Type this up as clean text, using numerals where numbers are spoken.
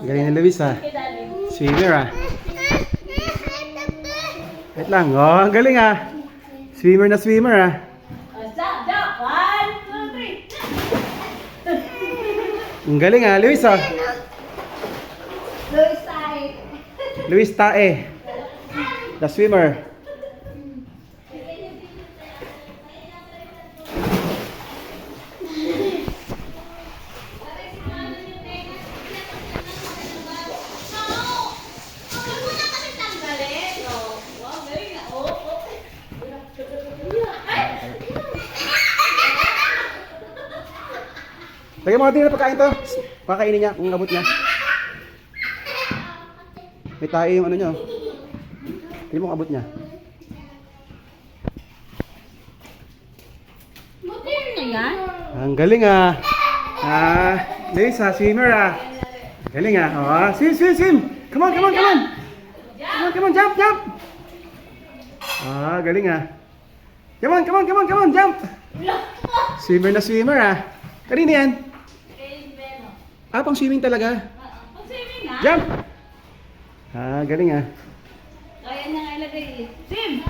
Galing ni Luis ha. Swimmer ha. Wait lang. Oh, ang galing ha. Swimmer na swimmer ha. Stop, stop. 1, 2, 3. Ang galing ha. Luis ha. Luis tayo. Luis Tae. The swimmer. Lagyan mo natin na pagkain to. Pakainin niya kung abot niya. May tayo yung ano niya. Tingnan mo kung abot niya. Motor na yan? Ang galing ah. Luis ha, swimmer ah. Ang galing ah. Oh, swim, swim, swim. Come on, come on, come on. Come on, come on, jump, jump. Ah, galing ah. Come on, come on, come on, come on, jump. Swimmer na swimmer ah. Kanina yan? Ah, pang swimming talaga. Mag-swimming na? Jump! Ah, galing ah. Kaya niya nga ilagay. Sim!